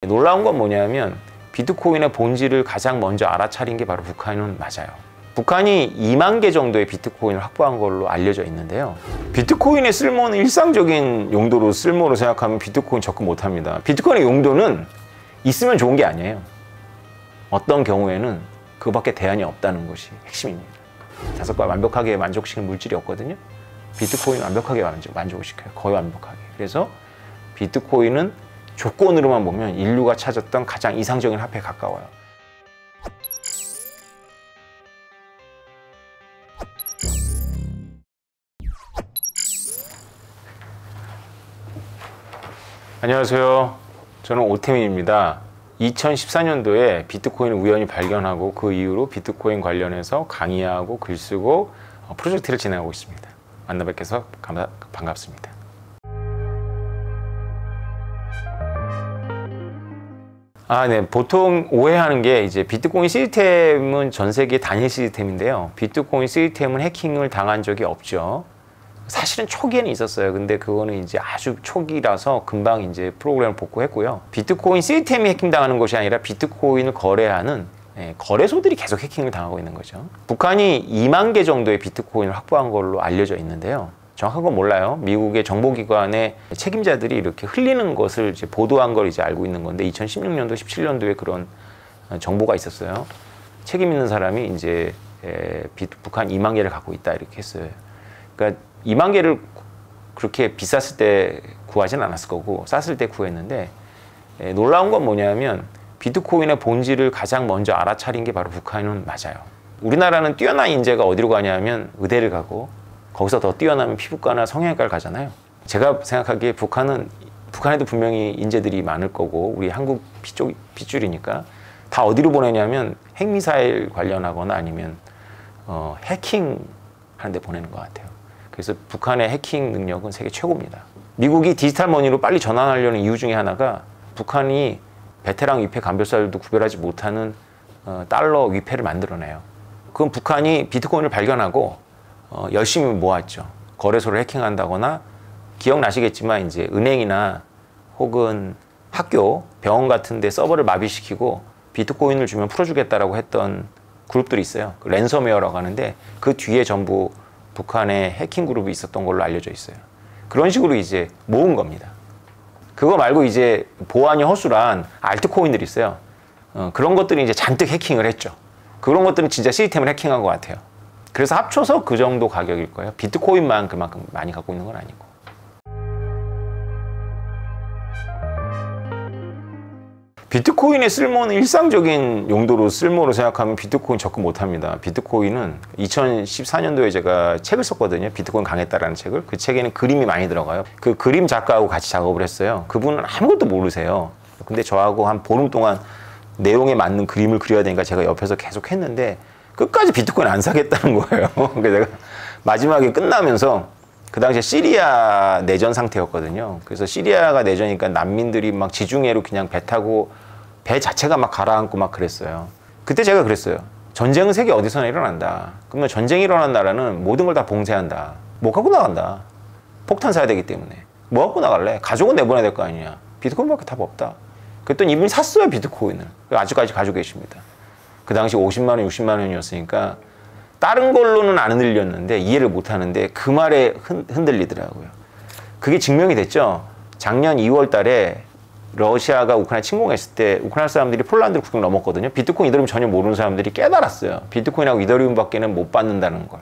놀라운 건 뭐냐면 비트코인의 본질을 가장 먼저 알아차린 게 바로 북한은 맞아요. 북한이 2만 개 정도의 비트코인을 확보한 걸로 알려져 있는데요. 비트코인의 쓸모는 일상적인 용도로 쓸모로 생각하면 비트코인 접근 못합니다. 비트코인의 용도는 있으면 좋은 게 아니에요. 어떤 경우에는 그거밖에 대안이 없다는 것이 핵심입니다. 5과 완벽하게 만족시키는 물질이 없거든요. 비트코인 완벽하게 만족을 시켜요. 거의 완벽하게. 그래서 비트코인은 조건으로만 보면 인류가 찾았던 가장 이상적인 화폐에 가까워요. 안녕하세요. 저는 오태민입니다. 2014년도에 비트코인을 우연히 발견하고 그 이후로 비트코인 관련해서 강의하고 글 쓰고 프로젝트를 진행하고 있습니다. 만나 뵙게서 반갑습니다. 네. 보통 오해하는 게 이제 비트코인 시스템은 전 세계 단일 시스템인데요. 비트코인 시스템은 해킹을 당한 적이 없죠. 사실은 초기에는 있었어요. 근데 그거는 이제 아주 초기라서 금방 이제 프로그램을 복구했고요. 비트코인 시스템이 해킹당하는 것이 아니라 비트코인을 거래하는 거래소들이 계속 해킹을 당하고 있는 거죠. 북한이 2만 개 정도의 비트코인을 확보한 걸로 알려져 있는데요. 정확한 건 몰라요. 미국의 정보기관의 책임자들이 이렇게 흘리는 것을 이제 보도한 걸 이제 알고 있는 건데 2016년도, 17년도에 그런 정보가 있었어요. 책임 있는 사람이 이제 북한 2만 개를 갖고 있다 이렇게 했어요. 그러니까 2만 개를 그렇게 비쌌을 때 구하진 않았을 거고 쌌을 때 구했는데 놀라운 건 뭐냐면 비트코인의 본질을 가장 먼저 알아차린 게 바로 북한은 맞아요. 우리나라는 뛰어난 인재가 어디로 가냐면 의대를 가고 거기서 더 뛰어나면 피부과나 성형외과를 가잖아요. 제가 생각하기에 북한에도 분명히 인재들이 많을 거고 우리 한국 핏줄이니까 다 어디로 보내냐면 핵미사일 관련하거나 아니면 해킹 하는 데 보내는 것 같아요. 그래서 북한의 해킹 능력은 세계 최고입니다. 미국이 디지털 머니로 빨리 전환하려는 이유 중에 하나가 북한이 베테랑 위패 감별사들도 구별하지 못하는 달러 위패를 만들어내요. 그건 북한이 비트코인을 발견하고 열심히 모았죠. 거래소를 해킹한다거나 기억나시겠지만 이제 은행이나 혹은 학교, 병원 같은 데 서버를 마비시키고 비트코인을 주면 풀어주겠다라고 했던 그룹들이 있어요. 랜섬웨어라고 하는데 그 뒤에 전부 북한의 해킹 그룹이 있었던 걸로 알려져 있어요. 그런 식으로 이제 모은 겁니다. 그거 말고 이제 보안이 허술한 알트코인들이 있어요. 그런 것들이 이제 잔뜩 해킹을 했죠. 그런 것들은 진짜 시스템을 해킹한 것 같아요. 그래서 합쳐서 그 정도 가격일 거예요. 비트코인만 그만큼 많이 갖고 있는 건 아니고. 비트코인의 쓸모는 일상적인 용도로 쓸모로 생각하면 비트코인 접근 못합니다. 비트코인은 2014년도에 제가 책을 썼거든요. 비트코인 강했다라는 책을. 그 책에는 그림이 많이 들어가요. 그 그림 작가하고 같이 작업을 했어요. 그분은 아무것도 모르세요. 근데 저하고 한 보름 동안 내용에 맞는 그림을 그려야 되니까 제가 옆에서 계속 했는데 끝까지 비트코인 안 사겠다는 거예요. 그래서 내가 마지막에 끝나면서 그 당시에 시리아 내전 상태였거든요. 그래서 시리아가 내전이니까 난민들이 막 지중해로 그냥 배 타고 배 자체가 막 가라앉고 막 그랬어요. 그때 제가 그랬어요. 전쟁은 세계 어디서나 일어난다. 그러면 전쟁이 일어난 나라는 모든 걸 다 봉쇄한다. 못 갖고 나간다. 폭탄 사야 되기 때문에. 뭐 갖고 나갈래? 가족은 내보내야 될 거 아니냐. 비트코인밖에 답 없다. 그랬더니 이분이 샀어요, 비트코인을. 아직까지 가지고 계십니다. 그 당시 50만 원, 60만 원이었으니까 다른 걸로는 안 흔들렸는데 이해를 못 하는데 그 말에 흔들리더라고요. 그게 증명이 됐죠. 작년 2월 달에 러시아가 우크라이나 침공했을 때 우크라이나 사람들이 폴란드 국경 넘었거든요. 비트코인 이더리움 전혀 모르는 사람들이 깨달았어요. 비트코인하고 이더리움밖에는 못 받는다는 걸.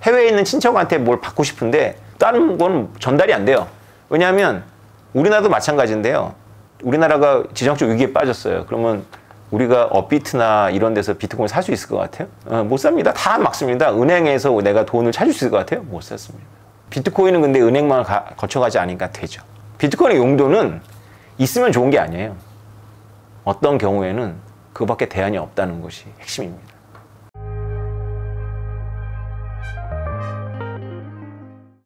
해외에 있는 친척한테 뭘 받고 싶은데 다른 건 전달이 안 돼요. 왜냐하면 우리나라도 마찬가지인데요. 우리나라가 지정적 위기에 빠졌어요. 그러면 우리가 업비트나 이런 데서 비트코인 살 수 있을 것 같아요? 못 삽니다. 다 막습니다. 은행에서 내가 돈을 찾을 수 있을 것 같아요? 못 샀습니다. 비트코인은 근데 은행만 거쳐가지 않으니까 되죠. 비트코인의 용도는 있으면 좋은 게 아니에요. 어떤 경우에는 그거밖에 대안이 없다는 것이 핵심입니다.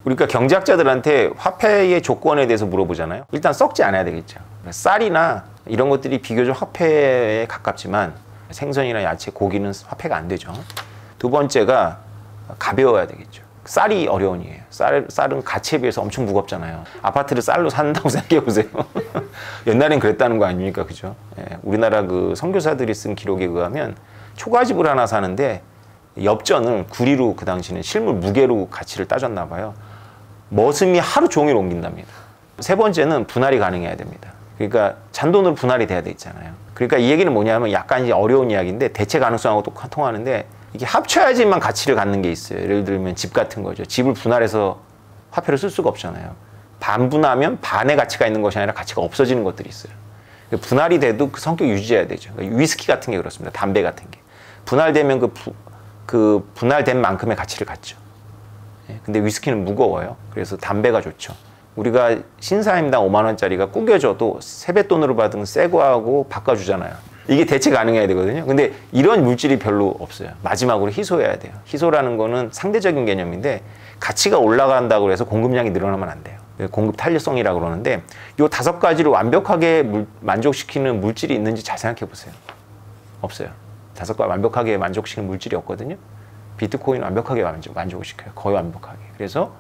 우리가 경제학자들한테 화폐의 조건에 대해서 물어보잖아요. 일단 썩지 않아야 되겠죠. 쌀이나 이런 것들이 비교적 화폐에 가깝지만 생선이나 야채, 고기는 화폐가 안 되죠. 두 번째가 가벼워야 되겠죠. 쌀이 어려운 이유예요. 쌀은 가치에 비해서 엄청 무겁잖아요. 아파트를 쌀로 산다고 생각해 보세요. 옛날엔 그랬다는 거 아닙니까? 그죠? 예, 우리나라 그 선교사들이 쓴 기록에 의하면 초가집을 하나 사는데 엽전을 구리로 그 당시는 실물 무게로 가치를 따졌나 봐요. 머슴이 하루 종일 옮긴답니다. 세 번째는 분할이 가능해야 됩니다. 그러니까 잔돈으로 분할이 돼야 돼 있잖아요. 그러니까 이 얘기는 뭐냐면 약간 이제 어려운 이야기인데 대체 가능성하고 또 통하는데 이게 합쳐야지만 가치를 갖는 게 있어요. 예를 들면 집 같은 거죠. 집을 분할해서 화폐를 쓸 수가 없잖아요. 반분하면 반의 가치가 있는 것이 아니라 가치가 없어지는 것들이 있어요. 분할이 돼도 그 성격 유지해야 되죠. 그러니까 위스키 같은 게 그렇습니다. 담배 같은 게. 분할되면 그 분할된 만큼의 가치를 갖죠. 근데 위스키는 무거워요. 그래서 담배가 좋죠. 우리가 신사임당 5만 원짜리가 구겨져도 세뱃돈으로 받은 새 거하고 바꿔주잖아요. 이게 대체 가능해야 되거든요. 근데 이런 물질이 별로 없어요. 마지막으로 희소해야 돼요. 희소라는 거는 상대적인 개념인데 가치가 올라간다고 해서 공급량이 늘어나면 안 돼요. 공급 탄력성이라고 그러는데 이 5가지를 완벽하게 만족시키는 물질이 있는지 잘 생각해 보세요. 없어요. 5가지 완벽하게 만족시키는 물질이 없거든요. 비트코인은 완벽하게 만족을 시켜요. 거의 완벽하게. 그래서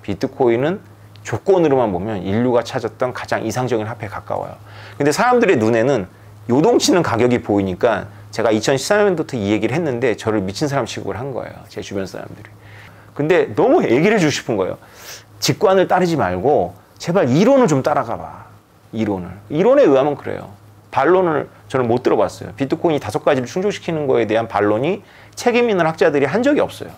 비트코인은 조건으로만 보면 인류가 찾았던 가장 이상적인 화폐에 가까워요. 근데 사람들의 눈에는 요동치는 가격이 보이니까 제가 2014년부터 이 얘기를 했는데 저를 미친 사람 취급을 한 거예요. 제 주변 사람들이. 근데 너무 얘기를 해주고 싶은 거예요. 직관을 따르지 말고 제발 이론을 좀 따라가 봐. 이론에 의하면 그래요. 반론을 저는 못 들어봤어요. 비트코인이 5가지를 충족시키는 거에 대한 반론이 책임 있는 학자들이 한 적이 없어요.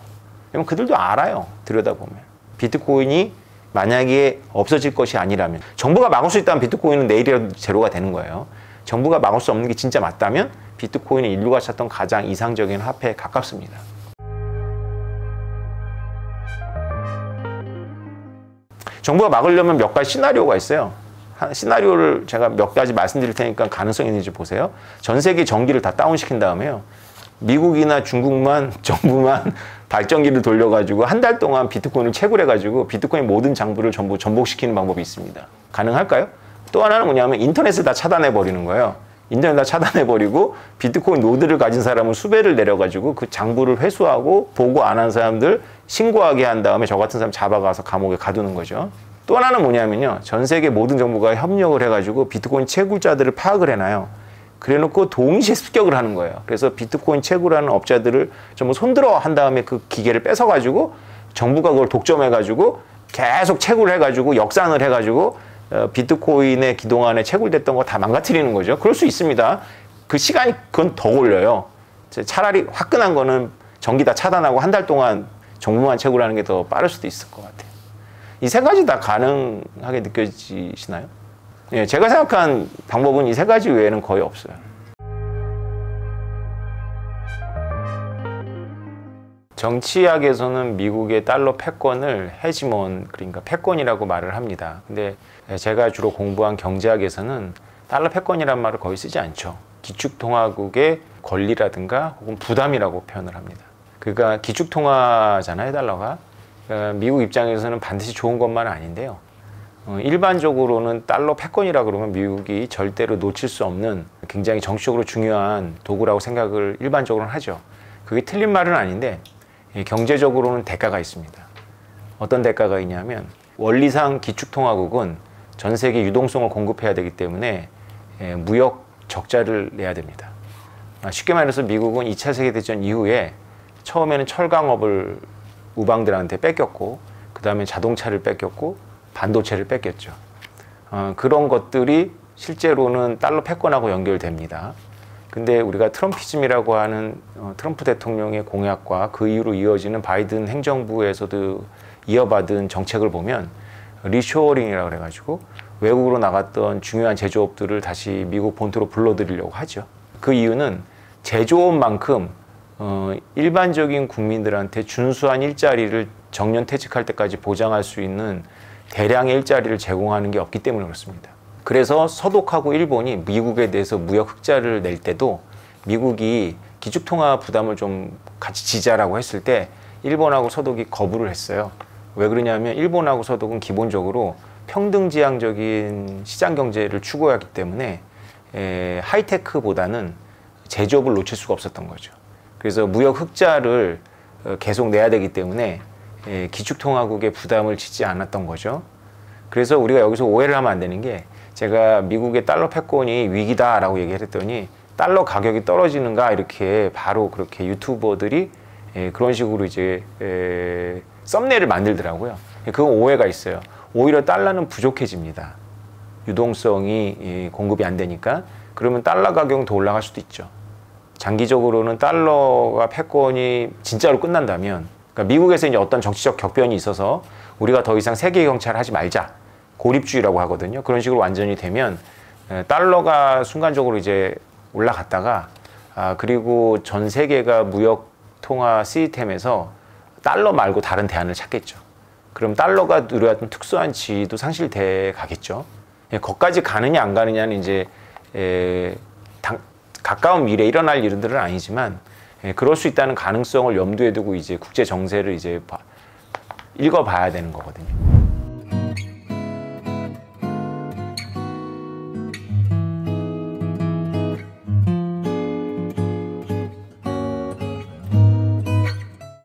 왜냐면 그들도 알아요. 들여다보면. 비트코인이 만약에 없어질 것이 아니라면 정부가 막을 수 있다면 비트코인은 내일이라도 제로가 되는 거예요. 정부가 막을 수 없는 게 진짜 맞다면 비트코인은 인류가 찾던 가장 이상적인 화폐에 가깝습니다. 정부가 막으려면 몇 가지 시나리오가 있어요. 시나리오를 제가 몇 가지 말씀드릴 테니까 가능성이 있는지 보세요. 전 세계 전기를 다 다운시킨 다음에요. 미국이나 중국만 정부만 발전기를 돌려가지고 한 달 동안 비트코인을 채굴해가지고 비트코인 모든 장부를 전부 전복시키는 방법이 있습니다. 가능할까요? 또 하나는 뭐냐면 인터넷을 다 차단해버리는 거예요. 인터넷 다 차단해버리고 비트코인 노드를 가진 사람을 수배를 내려가지고 그 장부를 회수하고 보고 안 한 사람들 신고하게 한 다음에 저 같은 사람 잡아가서 감옥에 가두는 거죠. 또 하나는 뭐냐면요. 전 세계 모든 정부가 협력을 해가지고 비트코인 채굴자들을 파악을 해놔요. 그래놓고 동시에 습격을 하는 거예요. 그래서 비트코인 채굴하는 업자들을 전부 손들어 한 다음에 그 기계를 뺏어가지고 정부가 그걸 독점해가지고 계속 채굴을 해가지고 역산을 해가지고 비트코인의 그동안에 채굴됐던 거 다 망가뜨리는 거죠. 그럴 수 있습니다. 그 시간이 그건 더 걸려요. 차라리 화끈한 거는 전기 다 차단하고 한 달 동안 정부만 채굴하는 게 더 빠를 수도 있을 것 같아요. 이 3가지 다 가능하게 느껴지시나요? 예, 제가 생각한 방법은 이 3가지 외에는 거의 없어요. 정치학에서는 미국의 달러 패권을 헤지몬, 그러니까 패권이라고 말을 합니다. 근데 제가 주로 공부한 경제학에서는 달러 패권이란 말을 거의 쓰지 않죠. 기축통화국의 권리라든가 혹은 부담이라고 표현을 합니다. 그러니까 기축통화잖아요, 달러가. 그러니까 미국 입장에서는 반드시 좋은 것만 아닌데요. 일반적으로는 달러 패권이라 그러면 미국이 절대로 놓칠 수 없는 굉장히 정치적으로 중요한 도구라고 생각을 일반적으로는 하죠. 그게 틀린 말은 아닌데 경제적으로는 대가가 있습니다. 어떤 대가가 있냐면 원리상 기축통화국은 전 세계 유동성을 공급해야 되기 때문에 무역 적자를 내야 됩니다. 쉽게 말해서 미국은 2차 세계대전 이후에 처음에는 철강업을 우방들한테 뺏겼고 그 다음에 자동차를 뺏겼고 반도체를 뺏겼죠. 그런 것들이 실제로는 달러 패권하고 연결됩니다. 근데 우리가 트럼피즘이라고 하는 트럼프 대통령의 공약과 그 이후로 이어지는 바이든 행정부에서도 이어받은 정책을 보면 리쇼어링이라고 그래가지고 외국으로 나갔던 중요한 제조업들을 다시 미국 본토로 불러들이려고 하죠. 그 이유는 제조업만큼 일반적인 국민들한테 준수한 일자리를 정년퇴직할 때까지 보장할 수 있는 대량의 일자리를 제공하는 게 없기 때문에 그렇습니다. 그래서 서독하고 일본이 미국에 대해서 무역 흑자를 낼 때도 미국이 기축통화 부담을 좀 같이 지자라고 했을 때 일본하고 서독이 거부를 했어요. 왜 그러냐면 일본하고 서독은 기본적으로 평등지향적인 시장 경제를 추구하기 때문에 하이테크보다는 제조업을 놓칠 수가 없었던 거죠. 그래서 무역 흑자를 계속 내야 되기 때문에 기축통화국에 부담을 짓지 않았던 거죠. 그래서 우리가 여기서 오해를 하면 안 되는 게 제가 미국의 달러 패권이 위기다라고 얘기를 했더니 달러 가격이 떨어지는가 이렇게 바로 그렇게 유튜버들이 그런 식으로 이제 썸네일을 만들더라고요. 그건 오해가 있어요. 오히려 달러는 부족해집니다. 유동성이 공급이 안 되니까. 그러면 달러 가격은 더 올라갈 수도 있죠. 장기적으로는 달러가 패권이 진짜로 끝난다면, 그러니까 미국에서 이제 어떤 정치적 격변이 있어서 우리가 더 이상 세계 경찰을 하지 말자, 고립주의라고 하거든요. 그런 식으로 완전히 되면 달러가 순간적으로 이제 올라갔다가 그리고 전 세계가 무역 통화 시스템에서 달러 말고 다른 대안을 찾겠죠. 그럼 달러가 누려왔던 특수한 지위도 상실돼 가겠죠. 거기까지 가느냐 안 가느냐는 이제 가까운 미래에 일어날 일들은 아니지만 그럴 수 있다는 가능성을 염두에 두고 이제 국제 정세를 이제 읽어봐야 되는 거거든요.